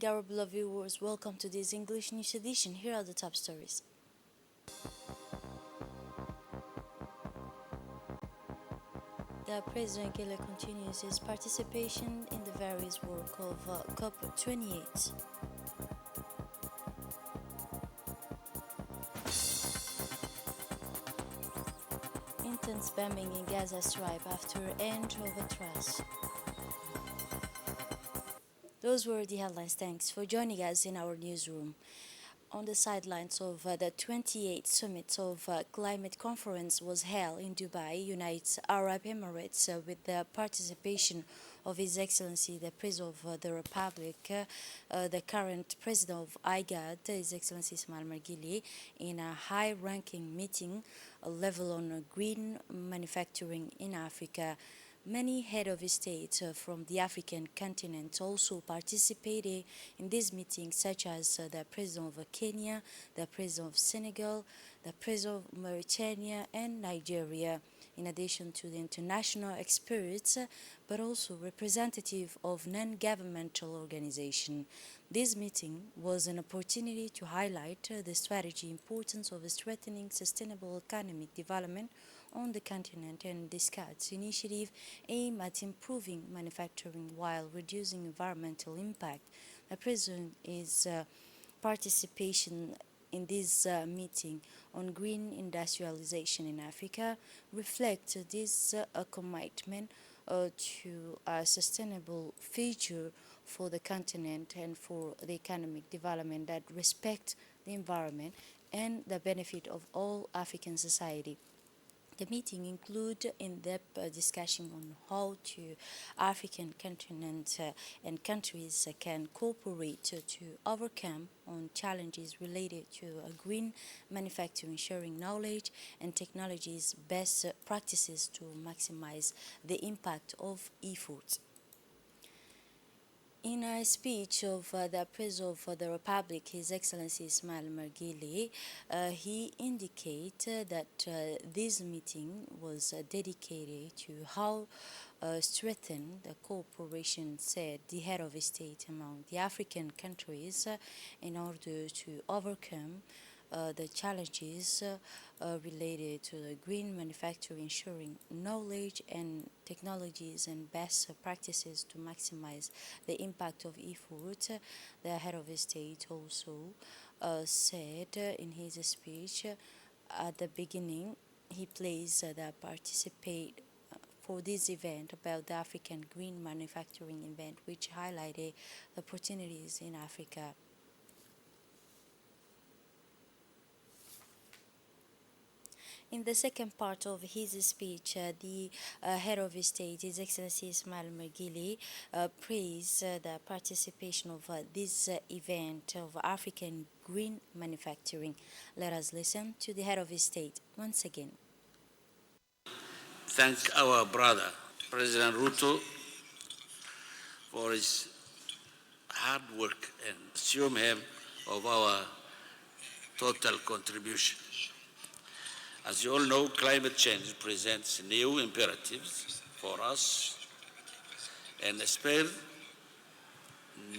morning, our beloved viewers. Welcome to this English news edition. Here are the top stories. The President Gile continues his participation in the various work of COP28. Intense bombing in Gaza Strip after end of a truce. Those were the headlines. Thanks for joining us in our newsroom. On the sidelines of the 28th Summit of Climate Conference was held in Dubai, United Arab Emirates, with the participation of His Excellency the President of the Republic, the current President of IGAD, His Excellency Ismail Margili, in a high-ranking meeting level on green manufacturing in Africa. Many head of state from the African continent also participated in this meeting, such as the President of Kenya, the President of Senegal, the President of Mauritania and Nigeria, in addition to the international experts, but also representative of non-governmental organizations. This meeting was an opportunity to highlight the strategy importance of strengthening sustainable economic development on the continent and discuss initiative aimed at improving manufacturing while reducing environmental impact. The President's participation in this meeting on green industrialization in Africa reflects this commitment to a sustainable future for the continent and for the economic development that respects the environment and the benefit of all African society. The meeting included in-depth discussion on how the African continent and countries can cooperate to overcome on challenges related to green manufacturing, sharing knowledge and technologies best practices to maximize the impact of efforts. In a speech of the President of the Republic, His Excellency Ismail Margili, he indicated that this meeting was dedicated to how strengthen the cooperation, said the head of state among the African countries in order to overcome the challenges related to the green manufacturing, ensuring knowledge and technologies and best practices to maximize the impact of effort. The head of the state also said in his speech at the beginning, he placed the participate for this event about the African Green Manufacturing event, which highlighted the opportunities in Africa. In the second part of his speech, the head of state, His Excellency Ismail Margili, praised the participation of this event of African green manufacturing. Let us listen to the head of state once again. Thank our brother, President Ruto, for his hard work and assume him of our total contribution. As you all know, climate change presents new imperatives for us and spare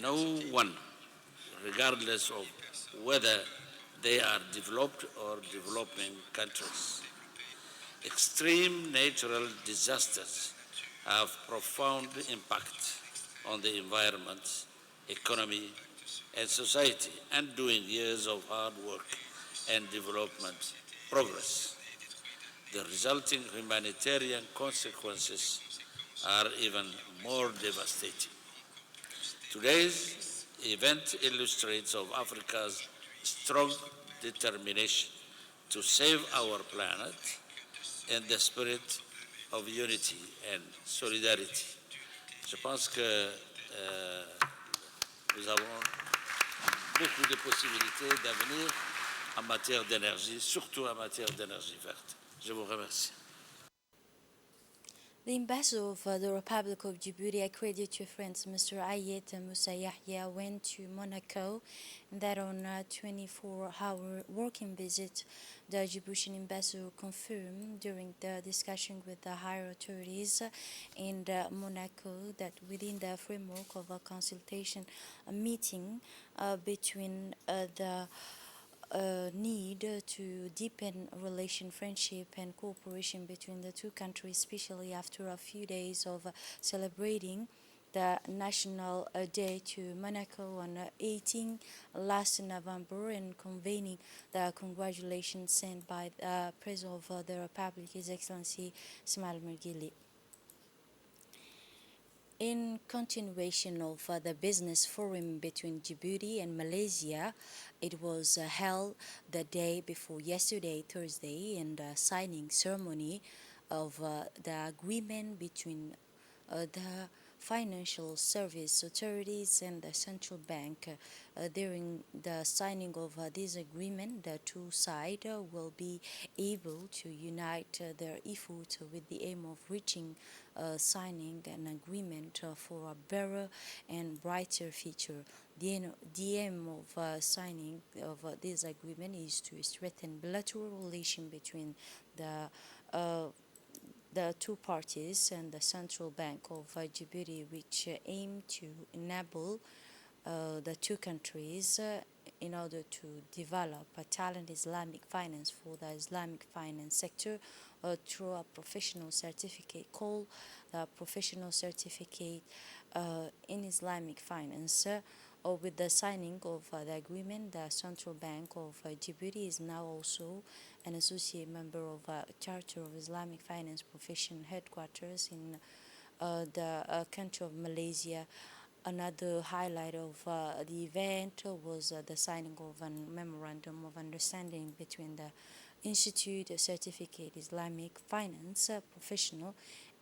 no one, regardless of whether they are developed or developing countries. Extreme natural disasters have profound impact on the environment, economy, and society, undoing years of hard work and development progress. The resulting humanitarian consequences are even more devastating. Today's event illustrates of Africa's strong determination to save our planet in the spirit of unity and solidarity. Je pense que nous avons beaucoup de possibilités d'avenir en matière d'énergie, surtout en matière d'énergie verte. Je vous remercie. The ambassador of the Republic of Djibouti, I credit your friends, Mr. Ayet Moussa Yahya, went to Monaco, and that on a 24-hour working visit, the Djiboutian ambassador confirmed during the discussion with the higher authorities in Monaco that within the framework of a consultation, a meeting between the need to deepen relation, friendship, and cooperation between the two countries, especially after a few days of celebrating the National Day to Monaco on 18 last November and convening the congratulations sent by the President of the Republic, His Excellency Ismail Mergili. In continuation of the business forum between Djibouti and Malaysia, it was held the day before yesterday, Thursday, and the signing ceremony of the agreement between the financial service authorities and the central bank. During the signing of this agreement, the two sides will be able to unite their efforts with the aim of reaching signing an agreement for a better and brighter future. The aim of signing of this agreement is to strengthen bilateral relation between the two parties and the Central Bank of Djibouti, which aim to enable the two countries in order to develop a talent Islamic finance for the Islamic finance sector through a professional certificate called the Professional Certificate in Islamic Finance. Or with the signing of the agreement, the Central Bank of Djibouti is now also an associate member of a Charter of Islamic Finance Profession headquarters in the country of Malaysia. Another highlight of the event was the signing of a memorandum of understanding between the Institute Certificate Islamic Finance Professional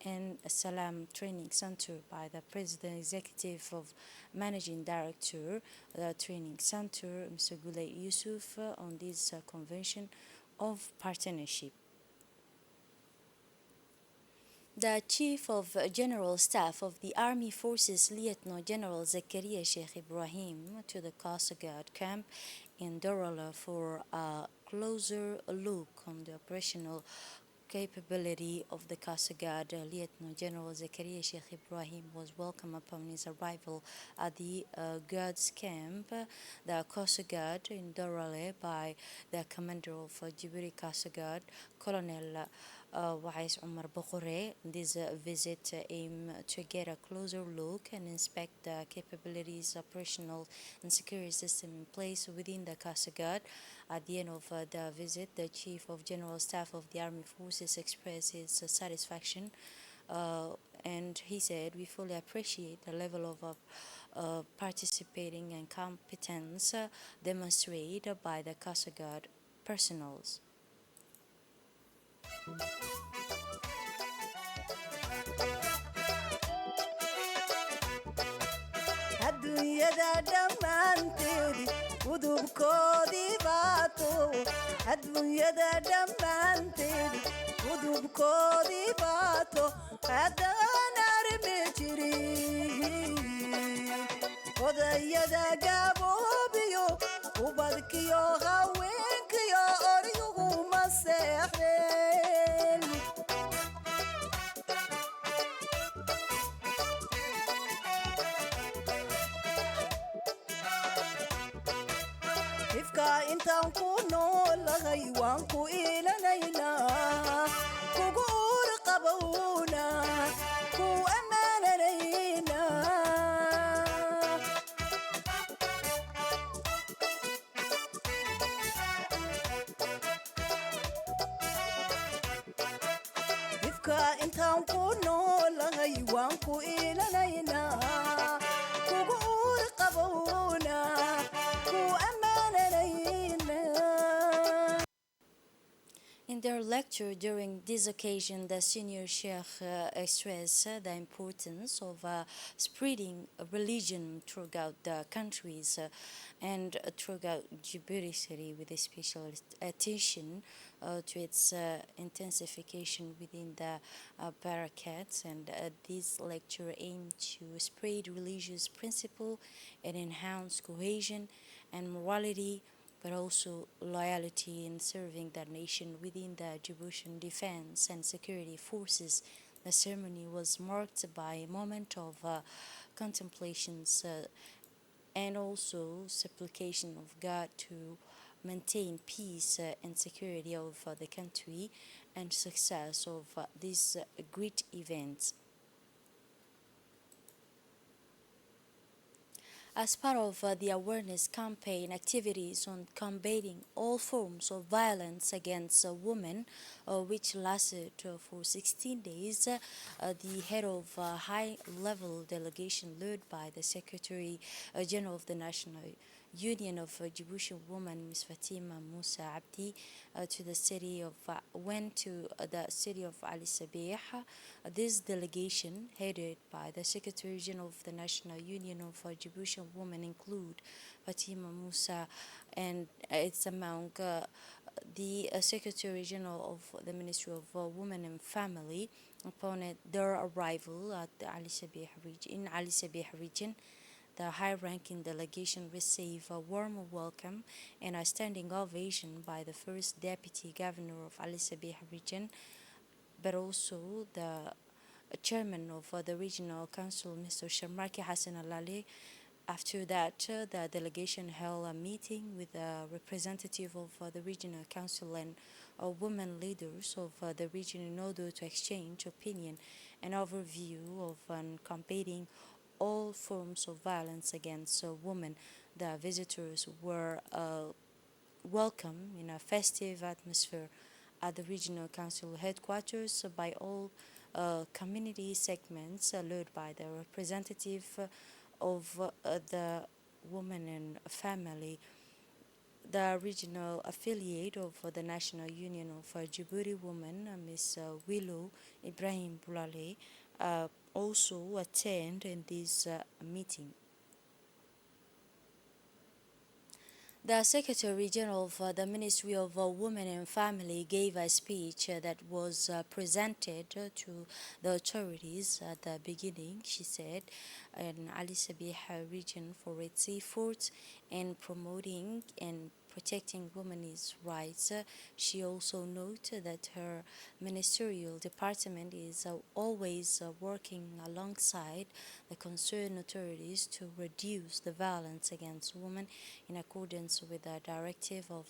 and Salam Training Center by the President Executive of Managing Director, the Training Center, Mr. Gulay Yusuf, on this convention of partnership. The Chief of General Staff of the Army Forces, Lieutenant General Zakaria Sheikh Ibrahim, to the Coast Guard camp in Dorala for a closer look on the operational capability of the Coast Guard. Lieutenant General Zakaria Sheikh Ibrahim was welcomed upon his arrival at the Guards camp, the Coast Guard in Dorale, by the commander of Djibouti Coast Guard, Colonel Wais Omar Bokhore. This visit aimed to get a closer look and inspect the capabilities, operational and security system in place within the Coast Guard. At the end of the visit, the Chief of General Staff of the Army Forces expressed his satisfaction and he said, "We fully appreciate the level of participating and competence demonstrated by the Coast Guard personnel." adduunyada dhammaanteedi gudubkoodii baato adduunyada dhammaanteedi gudubkoodii baato haddaan armi jirin odayada gaboobiyo ubadkiyo haweenkiyo oryugu ma seexdeen ifka intaan ku noolahay waan ku ilanaynaa kugu uur qabowna ku ammaananaynaa ifka intaan ku noolahay waan ku ilanaynaa kugu uur qabowna ku ammaananaynaa In their lecture during this occasion, the senior sheikh stressed the importance of spreading religion throughout the countries and throughout Djibouti city with a special attention to its intensification within the barakats. And this lecture aimed to spread religious principle and enhance cohesion and morality, but also loyalty in serving the nation within the Djiboutian defense and security forces. The ceremony was marked by a moment of contemplations and also supplication of God to maintain peace and security of the country and success of these great events. As part of the awareness campaign activities on combating all forms of violence against women, which lasted for 16 days, the head of a high-level delegation led by the Secretary General of the National Union of Djiboutian Women, Ms. Fatima Musa Abdi, to the city of went to the city of Ali Sabih. This delegation, headed by the Secretary General of the National Union of Djiboutian Women, include Fatima Musa, and it's among the Secretary General of the Ministry of Women and Family. Upon their arrival at the Ali Sabih region, in Ali Sabih region, the high-ranking delegation received a warm welcome and a standing ovation by the first Deputy Governor of Ali Sabih region, but also the chairman of the regional council, Mr. Shamarki Hassan Alali. After that, the delegation held a meeting with a representative of the regional council and women leaders of the region in order to exchange opinion and overview of combating all forms of violence against women. The visitors were welcome in a festive atmosphere at the regional council headquarters by all community segments led by the representative of the woman and family. The regional affiliate of the National Union of Djibouti Women, Ms. Willow Ibrahim Boulale, also attend in this meeting. The Secretary General of the Ministry of Women and Family gave a speech that was presented to the authorities at the beginning, she said, in Ali Sabih region for its efforts in promoting and protecting women's rights. She also noted that her ministerial department is always working alongside the concerned authorities to reduce the violence against women in accordance with the directive of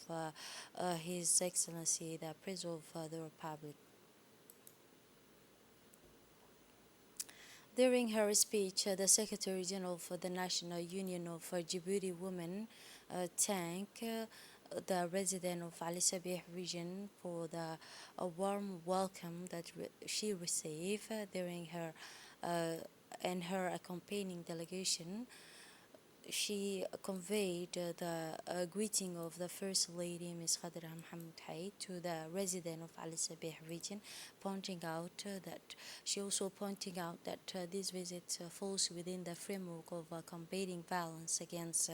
His Excellency, the President of the Republic. During her speech, the Secretary General for the National Union of Djibouti Women thanked the resident of Ali Sabih region for the warm welcome that she received during her and her accompanying delegation. She conveyed the greeting of the First Lady, Ms. Khadra Mohammed Hay, to the resident of Ali Sabih region, pointing out that she also pointing out that this visit falls within the framework of combating violence against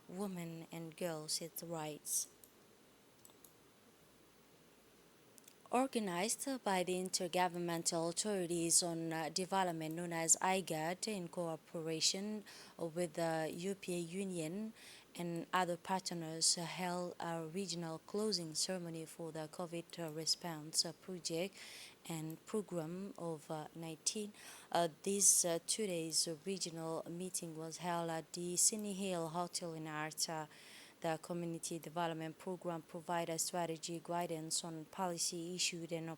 women and girls' rights. Organized by the Intergovernmental Authorities on Development, known as IGAD, in cooperation with the European Union and other partners, held a regional closing ceremony for the COVID response project and program of 19. This 2 days regional meeting was held at the Sydney Hill Hotel in Arta. The Community Development Program provides strategy guidance on policy issued and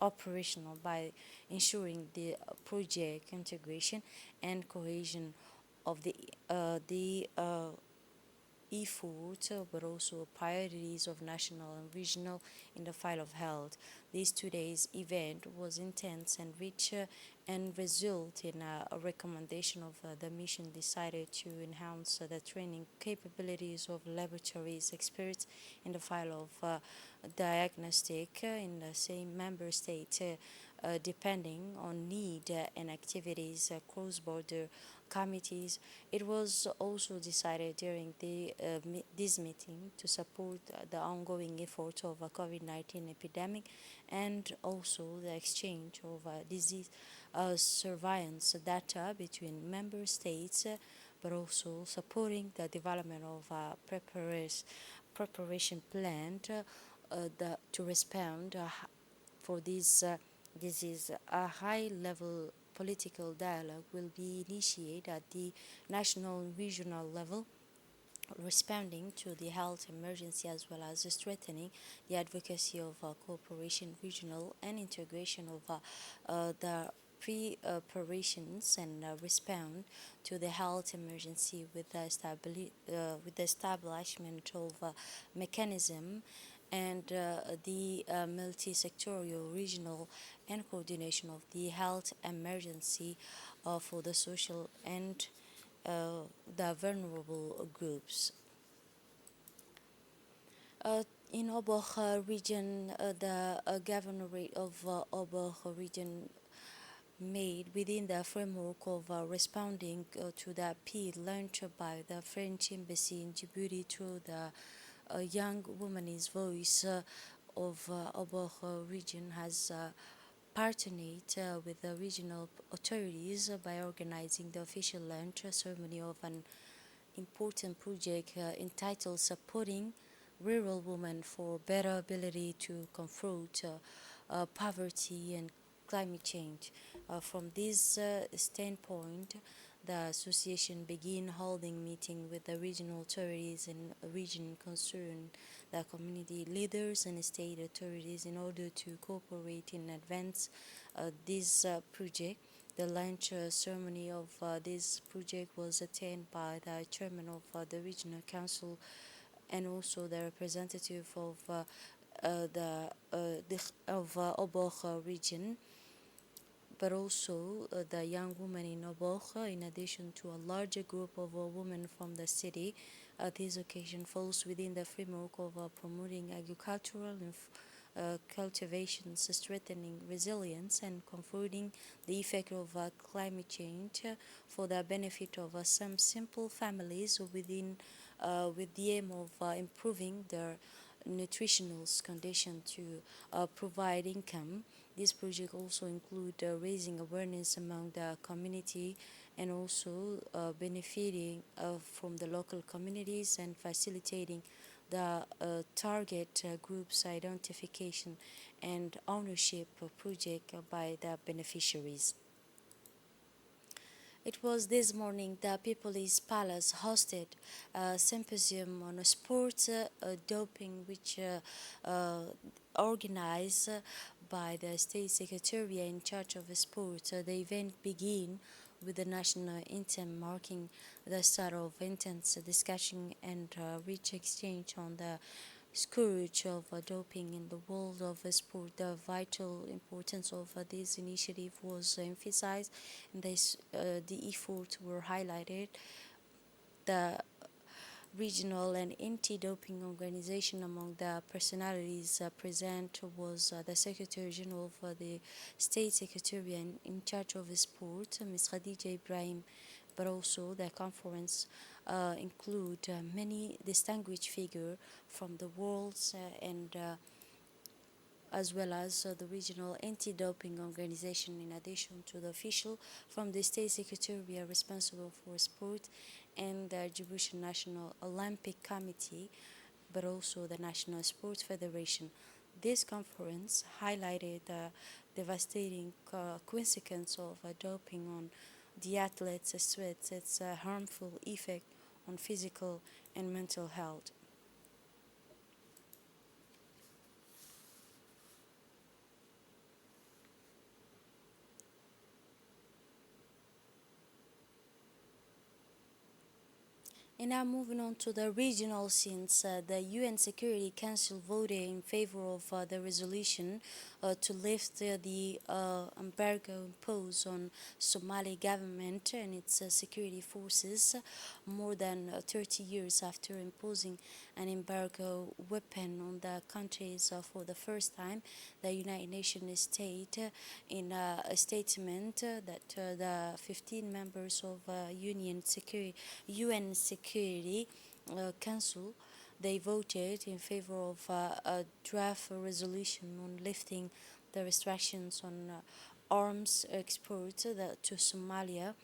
operational by ensuring the project integration and cohesion of the effort, but also priorities of national and regional in the field of health. This 2 days event was intense and rich and result in a recommendation of the mission decided to enhance the training capabilities of laboratories experts in the file of diagnostic in the same member state, depending on need and activities cross-border committees. It was also decided during this meeting to support the ongoing efforts of a COVID-19 epidemic and also the exchange of disease surveillance data between member states, but also supporting the development of a preparation plan to respond for this disease. A high-level political dialogue will be initiated at the national and regional level, responding to the health emergency as well as strengthening the advocacy of cooperation, regional and integration of the preparations and respond to the health emergency with the establishment of a mechanism and the multi-sectorial, regional and coordination of the health emergency for the social and the vulnerable groups. In Obor region, the governorate of Obor region made within the framework of responding to the appeal launched by the French embassy in Djibouti through the young woman's voice of Obor region has partnered with the regional authorities by organizing the official launch ceremony of an important project entitled Supporting Rural Women for Better Ability to Confront Poverty and Climate Change. From this standpoint, the association began holding meetings with the regional authorities and region concerned, the community leaders and state authorities in order to cooperate in advance this project. The launch ceremony of this project was attended by the chairman of the regional council and also the representative of Obor region, but also the young women in Obor, in addition to a larger group of women from the city. This occasion falls within the framework of promoting agricultural cultivations, strengthening resilience, and confronting the effect of climate change for the benefit of some simple families within, with the aim of improving their nutritional condition to provide income. This project also include raising awareness among the community and also benefiting from the local communities and facilitating the target groups identification and ownership project by the beneficiaries. It was this morning that People's Palace hosted a symposium on sports doping, which organized by the State Secretariat in charge of sports. The event began with the national anthem, marking the start of intense discussion and rich exchange on the scourge of doping in the world of sport. The vital importance of this initiative was emphasized, and the efforts were highlighted. The regional and anti-doping organization among the personalities present was the Secretary General of the State Secretariat in charge of sport, Ms. Khadija Ibrahim, but also the conference include many distinguished figures from the world and as well as the regional anti-doping organization, in addition to the official from the State Secretariat responsible for sport and the Djibouti National Olympic Committee, but also the National Sports Federation. This conference highlighted the devastating consequence of doping on the athletes' sweat, its harmful effect on physical and mental health. And now moving on to the regional scenes, the UN Security Council voted in favor of the resolution to lift the embargo imposed on Somali government and its security forces more than 30 years after imposing an embargo weapon on the countries for the first time. The United Nations state in a statement that the 15 members of UN Security Council, they voted in favor of a draft resolution on lifting the restrictions on arms exports to Somalia,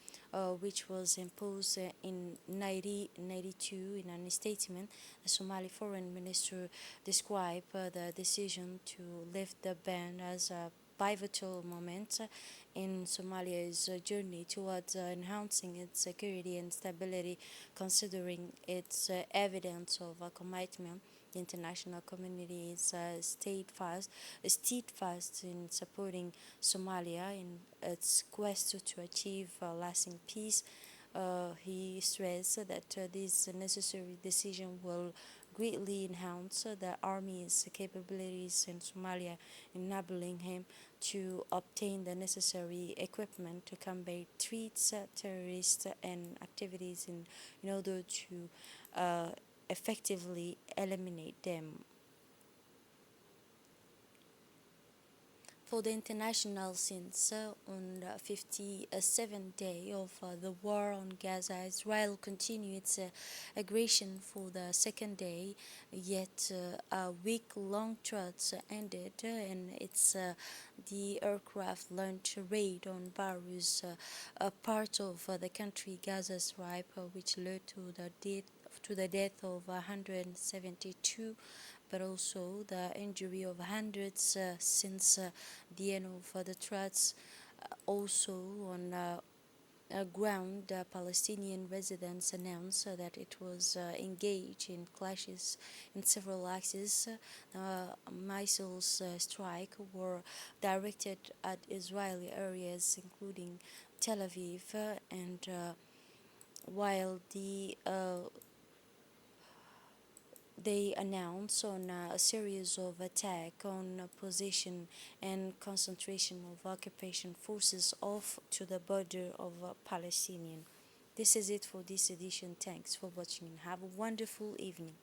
which was imposed in 1992. In a statement, the Somali foreign minister described the decision to lift the ban as a pivotal moment in Somalia's journey towards enhancing its security and stability, considering its evidence of a commitment. The international community is steadfast in supporting Somalia in its quest to achieve lasting peace. He stressed that this necessary decision will greatly enhance the army's capabilities in Somalia, enabling him to obtain the necessary equipment to combat threats, terrorist and activities in order to effectively eliminate them. For the international since on the 57th day of the war on Gaza, Israel continued its aggression for the second day, yet a week-long threat ended and it's the aircraft launched raid on Beirut, a part of the country Gaza Strip, which led to the death of 172, but also the injury of hundreds since the end of the threats. Also on ground, Palestinian residents announced that it was engaged in clashes in several axes. Missiles strike were directed at Israeli areas, including Tel Aviv, and while they announced on a series of attacks on position and concentration of occupation forces off to the border of Palestinian. This is it for this edition. Thanks for watching and have a wonderful evening.